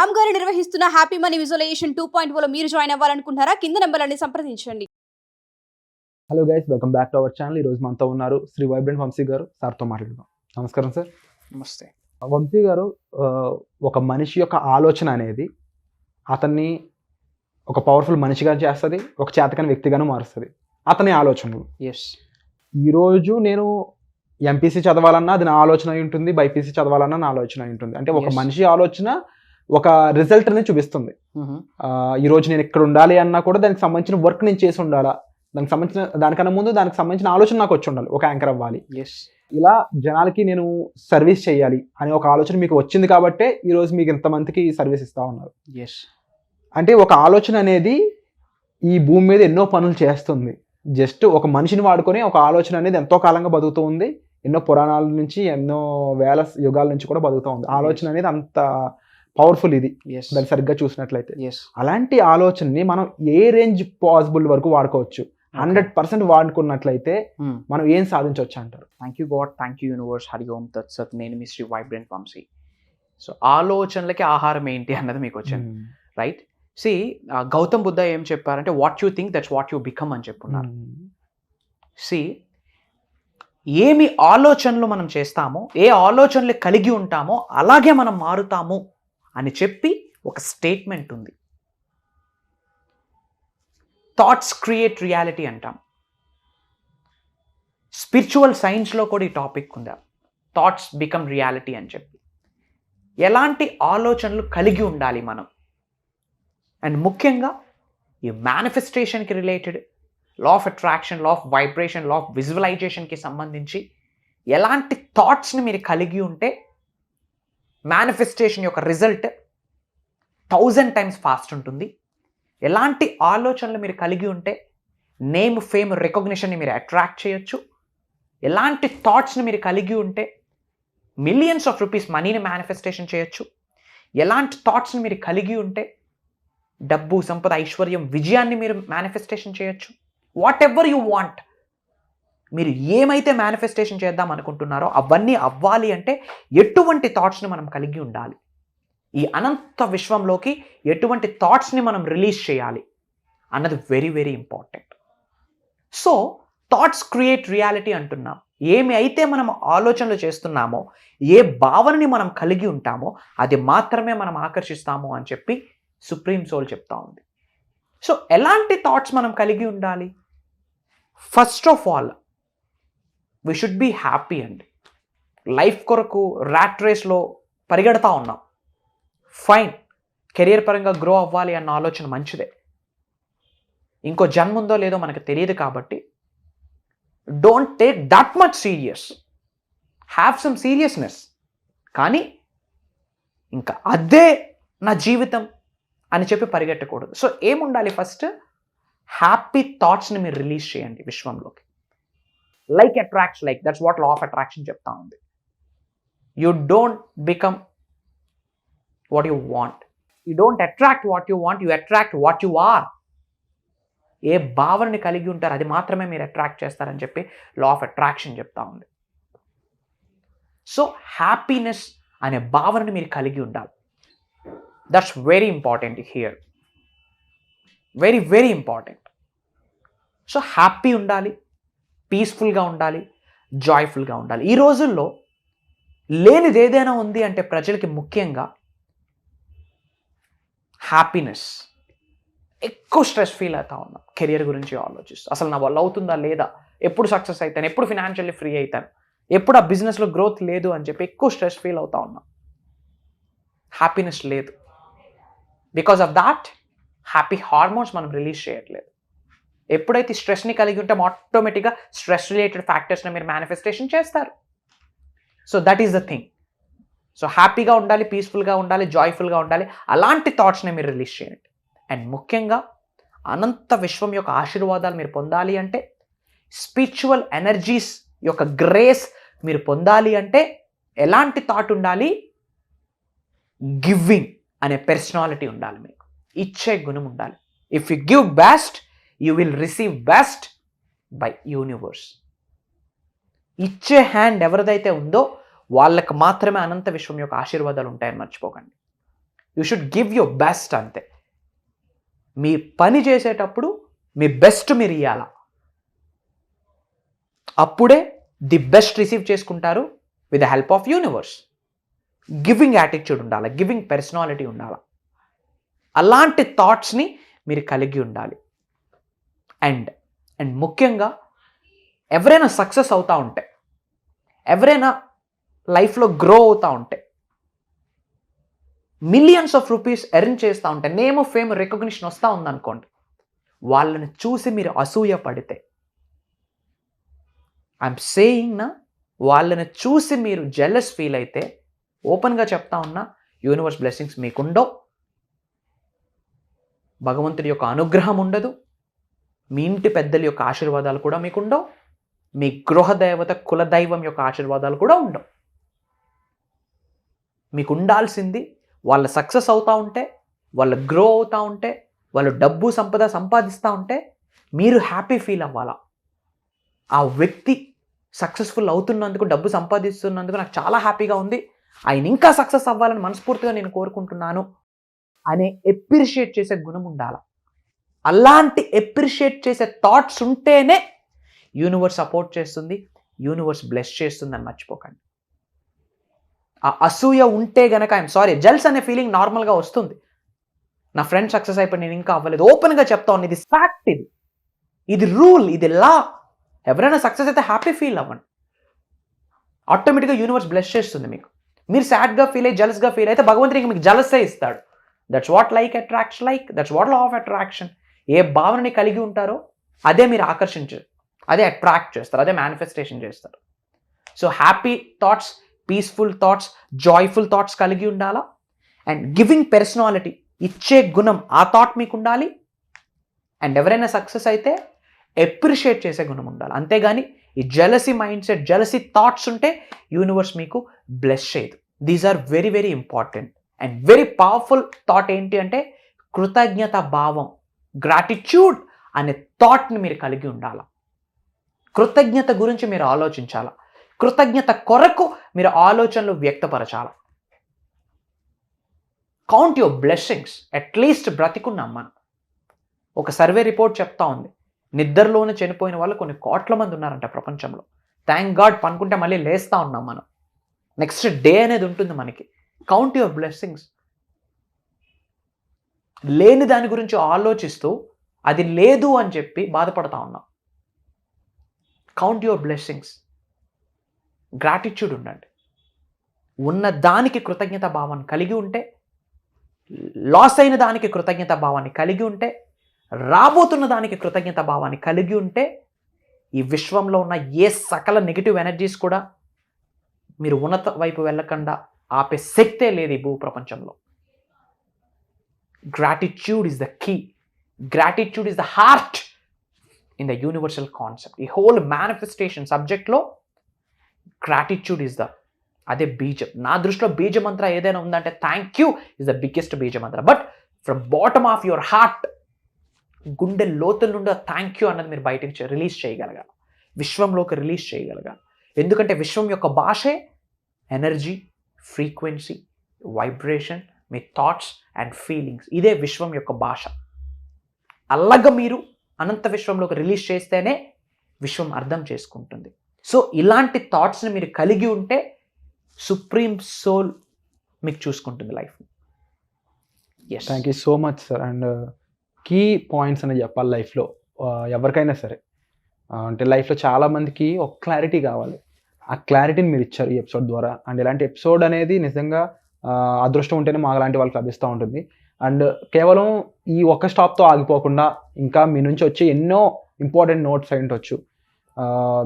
రామ్ గారు నిర్వహిస్తున్న happy money visualisation 2.0 లో మీరు జాయిన్ అవ్వాలనుకుంటున్నారా? కింద నెంబర్లని సంప్రదించండి. Hello guys, welcome back to our channel. ఈరోజు మనతో ఉన్నారు శ్రీ వైబ్రెంట్ వంశీ గారు. సార్తో మాట్లాడదాం. నమస్కారం సార్. నమస్తే. వంశీ గారు, ఒక మనిషి యొక్క ఆలోచన అనేది అతన్ని ఒక పవర్ఫుల్ మనిషిగా చేస్తుంది, ఒక చేతకాని వ్యక్తిగాను మారుస్తుంది. అతని ఆలోచనలు. ఎస్. ఈరోజు నేను ఎంపీసీ చదవాలన్నా అది నా ఆలోచన అయి ఉంటుంది, బైపీసీ చదవాలన్నా నా ఆలోచన అయి ఉంటుంది. అంటే ఒక మనిషి ఆలోచన ఒక రిజల్ట్ని చూపిస్తుంది. ఈరోజు నేను ఇక్కడ ఉండాలి అన్నా కూడా దానికి సంబంధించిన వర్క్ నేను చేసి ఉండాలా, దానికి సంబంధించిన దానికన్నా ముందు దానికి సంబంధించిన ఆలోచన నాకు వచ్చి ఉండాలి, ఒక యాంకర్ అవ్వాలి, ఇలా జనాలకి నేను సర్వీస్ చేయాలి అనే ఒక ఆలోచన మీకు వచ్చింది కాబట్టే ఈరోజు మీకు ఇంతమందికి సర్వీస్ ఇస్తా ఉన్నారు. అంటే ఒక ఆలోచన అనేది ఈ భూమి మీద ఎన్నో పనులు చేస్తుంది. జస్ట్ ఒక మనిషిని వాడుకొని ఒక ఆలోచన అనేది ఎంతో కాలంగా బతుకుతూ ఉంది. ఎన్నో పురాణాల నుంచి, ఎన్నో వేల యుగాల నుంచి కూడా బతుకుతూ ఉంది. ఆలోచన అనేది అంత పవర్ఫుల్ ఇది, దాన్ని సరిగ్గా చూసినట్లయితే. అలాంటి ఆలోచనని మనం ఏ రేంజ్ పాసిబుల్ వరకు వాడుకోవచ్చు? 100% వాడుకున్నట్లయితే మనం ఏం సాధించవచ్చు అంటారు? Thank you God, thank you universe, Hari Om తత్సత్. నేను మీ శ్రీ వైబ్రెంట్ వంశీ. సో ఆలోచనలకి ఆహారం ఏంటి అన్నది మీకు వచ్చింది, రైట్? సి, గౌతమ్ బుద్ధ ఏం చెప్పారంటే, what you think that's what you become అని చెప్పున్నారు. సి, ఏమి ఆలోచనలు మనం చేస్తామో, ఏ ఆలోచనలు కలిగి ఉంటామో అలాగే మనం మారుతాము అని చెప్పి ఒక స్టేట్మెంట్ ఉంది. థాట్స్ క్రియేట్ రియాలిటీ అంటాం. స్పిరిచువల్ సైన్స్లో కూడా ఈ టాపిక్ ఉందా, థాట్స్ బికమ్ రియాలిటీ అని చెప్పి. ఎలాంటి ఆలోచనలు కలిగి ఉండాలి మనం, అండ్ ముఖ్యంగా ఈ మేనిఫెస్టేషన్కి related, law of attraction, law of vibration, law of విజువలైజేషన్కి సంబంధించి ఎలాంటి థాట్స్ని మీరు కలిగి ఉంటే మేనిఫెస్టేషన్ యొక్క రిజల్ట్ 1000 times ఫాస్ట్ ఉంటుంది. ఎలాంటి ఆలోచనలు మీరు కలిగి ఉంటే నేమ్, ఫేమ్, రికగ్నిషన్ని మీరు అట్రాక్ట్ చేయొచ్చు. ఎలాంటి థాట్స్ని మీరు కలిగి ఉంటే మిలియన్స్ ఆఫ్ రూపీస్ మనీని మేనిఫెస్టేషన్ చేయొచ్చు. ఎలాంటి థాట్స్ని మీరు కలిగి ఉంటే డబ్బు, సంపద, ఐశ్వర్యం, విజయాన్ని మీరు మేనిఫెస్టేషన్ చేయొచ్చు. వాట్ ఎవర్ యూ వాంట్, మీరు ఏమైతే మేనిఫెస్టేషన్ చేద్దాం అనుకుంటున్నారో అవన్నీ అవ్వాలి అంటే ఎటువంటి థాట్స్ని మనం కలిగి ఉండాలి, ఈ అనంత విశ్వంలోకి ఎటువంటి థాట్స్ని మనం రిలీజ్ చేయాలి అన్నది very very important. So thoughts create reality అంటున్నాం. ఏమి అయితే మనం ఆలోచనలు చేస్తున్నామో, ఏ భావనని మనం కలిగి ఉంటామో అది మాత్రమే మనం ఆకర్షిస్తాము అని చెప్పి సుప్రీం సోల్ చెప్తా ఉంది. సో ఎలాంటి థాట్స్ మనం కలిగి ఉండాలి? First of all we should be happy అండి. లైఫ్ కొరకు ర్యాట్ రేస్లో పరిగెడతా ఉన్నాం, ఫైన్. కెరియర్ పరంగా గ్రో అవ్వాలి అన్న ఆలోచన మంచిదే. ఇంకో జన్మ ఉందో లేదో మనకు తెలియదు కాబట్టి don't take that much serious, have some seriousness. కానీ ఇంకా అదే నా జీవితం అని చెప్పి పరిగెట్టకూడదు. సో ఏముండాలి? ఫస్ట్ హ్యాపీ థాట్స్ని మీరు రిలీజ్ చేయండి విశ్వంలోకి. Like attracts like, that's what law of attraction చెప్తా ఉంది. You don't become what you want. You don't attract what you want, you attract what you are. ఏ భావనని కలిగి ఉంటారు అది మాత్రమే మీరు అట్రాక్ట్ చేస్తారని చెప్పి లా ఆఫ్ అట్రాక్షన్ చెప్తా ఉంది. సో హ్యాపీనెస్ అనే భావనని మీరు కలిగి ఉండాలి. That's very important here, very very important. So happy ఉండాలి, పీస్ఫుల్గా ఉండాలి, జాయ్ఫుల్గా ఉండాలి. ఈ రోజుల్లో లేనిది ఏదైనా ఉంది అంటే ప్రజలకి ముఖ్యంగా హ్యాపీనెస్. ఎక్కువ స్ట్రెస్ ఫీల్ అవుతా ఉన్నాం కెరియర్ గురించి ఆలోచిస్తూ. అసలు నా వల్ల అవుతుందా లేదా, ఎప్పుడు సక్సెస్ అవుతాను, ఎప్పుడు ఫినాన్షియల్లీ ఫ్రీ అవుతాను, ఎప్పుడు ఆ బిజినెస్లో గ్రోత్ లేదు అని చెప్పి ఎక్కువ స్ట్రెస్ ఫీల్ అవుతా ఉన్నాం. హ్యాపీనెస్ లేదు. Because of that happy hormones మనం రిలీజ్ చేయట్లేదు. ఎప్పుడైతే స్ట్రెస్ని కలిగి ఉంటే ఆటోమేటిక్గా స్ట్రెస్ రిలేటెడ్ ఫ్యాక్టర్స్ని మీరు మేనిఫెస్టేషన్ చేస్తారు. So that is the thing. So హ్యాపీగా ఉండాలి, పీస్ఫుల్గా ఉండాలి, జాయ్ఫుల్గా ఉండాలి. అలాంటి థాట్స్ని మీరు రిలీజ్ చేయండి. అండ్ ముఖ్యంగా అనంత విశ్వం యొక్క ఆశీర్వాదాలు మీరు పొందాలి అంటే, స్పిరిచువల్ ఎనర్జీస్ యొక్క గ్రేస్ మీరు పొందాలి అంటే ఎలాంటి థాట్ ఉండాలి? గివింగ్ అనే పర్సనాలిటీ ఉండాలి మీకు. ఇచ్చే గుణం ఉండాలి. If you give best you will receive best by universe. ఇచ్చే హ్యాండ్ ఎవరిదైతే ఉందో వాళ్ళకి మాత్రమే అనంత విశ్వం యొక్క ఆశీర్వాదాలు ఉంటాయని మర్చిపోకండి. You should give your best అంతే. మీ పని చేసేటప్పుడు మీ బెస్ట్ మీరు ఇవ్వాల, అప్పుడే ది బెస్ట్ రిసీవ్ చేసుకుంటారు with the help of universe. Giving attitude ఉండాలి, గివింగ్ పర్సనాలిటీ ఉండాలి. అలాంటి థాట్స్ని మీరు కలిగి ఉండాలి. అండ్ ముఖ్యంగా ఎవరైనా సక్సెస్ అవుతూ ఉంటే, ఎవరైనా లైఫ్లో గ్రో అవుతూ ఉంటే, మిలియన్స్ ఆఫ్ రూపీస్ ఎర్న్ చేస్తూ ఉంటే, నేమ్ ఫేమ్ రికగ్నిషన్ వస్తూ ఉందనుకోండి, వాళ్ళని చూసి మీరు అసూయ పడితే, ఐఎమ్ సేయింగ్ నా, వాళ్ళని చూసి మీరు జెలస్ ఫీల్ అయితే, ఓపెన్గా చెప్తా ఉన్నా, యూనివర్స్ బ్లెస్సింగ్స్ మీకుండవు, భగవంతుడి యొక్క అనుగ్రహం ఉండదు, మీ ఇంటి పెద్దల యొక్క ఆశీర్వాదాలు కూడా మీకుండవు, మీ గృహదేవత కులదైవం యొక్క ఆశీర్వాదాలు కూడా ఉండవు. మీకు ఉండాల్సింది వాళ్ళ సక్సెస్ అవుతూ ఉంటే, వాళ్ళు గ్రో అవుతూ ఉంటే, వాళ్ళు డబ్బు సంపద సంపాదిస్తూ ఉంటే మీరు హ్యాపీ ఫీల్ అవ్వాలా. ఆ వ్యక్తి సక్సెస్ఫుల్ అవుతున్నందుకు, డబ్బు సంపాదిస్తున్నందుకు నాకు చాలా హ్యాపీగా ఉంది, ఆయన ఇంకా సక్సెస్ అవ్వాలని మనస్ఫూర్తిగా నేను కోరుకుంటున్నాను అనే ఎప్రిషియేట్ చేసే గుణం ఉండాలి. అలాంటి ఎప్రిషియేట్ చేసే థాట్స్ ఉంటేనే యూనివర్స్ సపోర్ట్ చేస్తుంది, యూనివర్స్ బ్లెస్ చేస్తుంది అని మర్చిపోకండి. ఆ అసూయ ఉంటే గనక, ఐఎమ్ సారీ, జెల్స్ అనే ఫీలింగ్ నార్మల్గా వస్తుంది. నా ఫ్రెండ్ సక్సెస్ అయిపోయి నేను ఇంకా అవ్వలేదు, ఓపెన్గా చెప్తా ఉన్నాను, ఇది ఫ్యాక్ట్, ఇది రూల్, ఇది లా. ఎవరైనా సక్సెస్ అయితే హ్యాపీ ఫీల్ అవ్వండి, ఆటోమేటిక్గా యూనివర్స్ బ్లెస్ చేస్తుంది మీకు. మీరు సాడ్గా ఫీల్ అయ్యి జెలస్గా ఫీల్ అయితే భగవంతుడికి మీకు జెలస్సే ఇస్తాడు. That's what like attracts like, that's what law of attraction. ఏ భావనని కలిగి ఉంటారో అదే మీరు ఆకర్షించారు, అదే అట్రాక్ట్ చేస్తారు, అదే మేనిఫెస్టేషన్ చేస్తారు. So happy thoughts, peaceful thoughts, joyful thoughts కలిగి ఉండాలా. అండ్ గివింగ్ పర్సనాలిటీ, ఇచ్చే గుణం, ఆ థాట్ మీకు ఉండాలి. అండ్ ఎవరైనా సక్సెస్ అయితే ఎప్రిషియేట్ చేసే గుణం ఉండాలి. అంతేగాని ఈ jealousy mind set, jealousy thoughts ఉంటే యూనివర్స్ మీకు బ్లెస్ చేయదు. These are very very important. And very powerful thought ఏంటి అంటే కృతజ్ఞత భావం, గ్రాటిట్యూడ్ అనే థాట్ని మీరు కలిగి ఉండాలి. కృతజ్ఞత గురించి మీరు ఆలోచించాలి, కృతజ్ఞత కొరకు మీరు ఆలోచనలు వ్యక్తపరచాలి. Count your blessings. అట్లీస్ట్ బ్రతికున్నాం మనం. ఒక సర్వే రిపోర్ట్ చెప్తా ఉంది, నిద్రలోనే చనిపోయిన వాళ్ళు కొన్ని కోట్ల మంది ఉన్నారంట ప్రపంచంలో. థ్యాంక్ గాడ్ పనుకుంటే మళ్ళీ లేస్తూ ఉన్నాం మనం. నెక్స్ట్ డే అనేది ఉంటుంది మనకి. Count your blessings. లేని దాని గురించి ఆలోచిస్తూ అది లేదు అని చెప్పి బాధపడతా ఉన్నాం. Count your blessings. గ్రాటిట్యూడ్ ఉండండి. ఉన్న దానికి కృతజ్ఞత భావాన్ని కలిగి ఉంటే, లాస్ అయిన దానికి కృతజ్ఞత భావాన్ని కలిగి ఉంటే, రాబోతున్న దానికి కృతజ్ఞత భావాన్ని కలిగి ఉంటే, ఈ విశ్వంలో ఉన్న ఏ సకల నెగిటివ్ ఎనర్జీస్ కూడా మీరు ఉన్నత వైపు వెళ్ళకుండా ఆపే శక్తే లేదు ఈ భూ ప్రపంచంలో. Gratitude is the key. Gratitude is the heart in the universal concept. ఈ హోల్ మేనిఫెస్టేషన్ సబ్జెక్ట్లో గ్రాటిట్యూడ్ ఈజ్ ద, అదే బీజం. నా దృష్టిలో బీజ మంత్ర ఏదైనా ఉందంటే thank you is the biggest బీజ మంత్ర. But from bottom of your heart, గుండె లోతుల నుండి థ్యాంక్ యూ అన్నది మీరు బయటకు రిలీజ్ చేయగలగాలి, విశ్వంలోకి రిలీజ్ చేయగలగాలి. ఎందుకంటే విశ్వం యొక్క భాషే ఎనర్జీ, ఫ్రీక్వెన్సీ, వైబ్రేషన్, మీ థాట్స్ అండ్ ఫీలింగ్స్. ఇదే విశ్వం యొక్క భాష. అలాగా మీరు అనంత విశ్వంలోకి రిలీజ్ చేస్తేనే విశ్వం అర్థం చేసుకుంటుంది. సో ఇలాంటి థాట్స్ని మీరు కలిగి ఉంటే సుప్రీం సోల్ మీకు చూసుకుంటుంది life. Thank you so much sir. And key points అనేది చెప్పాలి లైఫ్లో ఎవరికైనా సరే. అంటే లైఫ్లో చాలామందికి ఒక క్లారిటీ కావాలి. ఆ క్లారిటీని మీరు ఇచ్చారు ఈ ఎపిసోడ్ ద్వారా. అండ్ ఇలాంటి ఎపిసోడ్ అనేది నిజంగా అదృష్టం ఉంటేనే మాకు లాంటి వాళ్ళకి లభిస్తూ ఉంటుంది. అండ్ కేవలం ఈ ఒక్క స్టాప్తో ఆగిపోకుండా ఇంకా మీ నుంచి వచ్చే ఎన్నో ఇంపార్టెంట్ నోట్స్ అయి ఉండొచ్చు.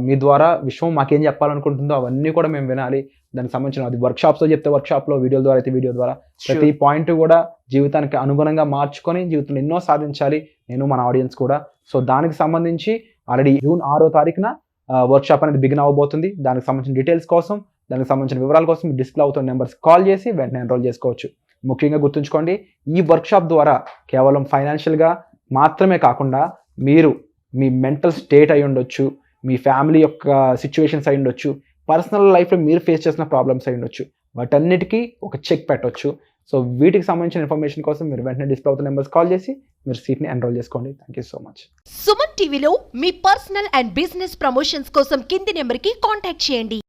మీ ద్వారా విశ్వం మాకేం చెప్పాలనుకుంటుందో అవన్నీ కూడా మేము వినాలి. దానికి సంబంధించిన అది వర్క్షాప్స్లో చెప్తే వర్క్షాప్లో, వీడియోల ద్వారా అయితే వీడియో ద్వారా ప్రతి పాయింట్ కూడా జీవితానికి అనుగుణంగా మార్చుకొని జీవితంలో ఎన్నో సాధించాలి నేను, మన ఆడియన్స్ కూడా. సో దానికి సంబంధించి ఆల్రెడీ జూన్ 6వ తారీఖున వర్క్షాప్ అనేది బిగిన్ అవ్వబోతుంది. దానికి సంబంధించిన డీటెయిల్స్ కోసం, దానికి సంబంధించిన వివరాల కోసం డిస్ప్లే అవుతున్న నెంబర్స్ కాల్ చేసి వెంటనే ఎన్రోల్ చేసుకోవచ్చు. ముఖ్యంగా గుర్తుంచుకోండి, ఈ వర్క్షాప్ ద్వారా కేవలం ఫైనాన్షియల్గా మాత్రమే కాకుండా మీరు మీ మెంటల్ స్టేట్ అయి ఉండొచ్చు, మీ ఫ్యామిలీ యొక్క సిచ్యువేషన్స్ అయి ఉండొచ్చు, పర్సనల్ లైఫ్లో మీరు ఫేస్ చేసిన ప్రాబ్లమ్స్ అయి ఉండొచ్చు, వాటన్నిటికీ ఒక చెక్ పెట్టవచ్చు. సో వీటికి సంబంధించిన ఇన్ఫర్మేషన్ కోసం మీరు వెంటనే డిస్ప్లే అవుతున్న నెంబర్స్ కాల్ చేసి మీరు సీట్ని ఎన్రోల్ చేసుకోండి. Thank you so much. Suman టీవీలో మీ పర్సనల్ అండ్ బిజినెస్ ప్రమోషన్స్ కోసం కింది నెంబర్కి కాంటాక్ట్ చేయండి.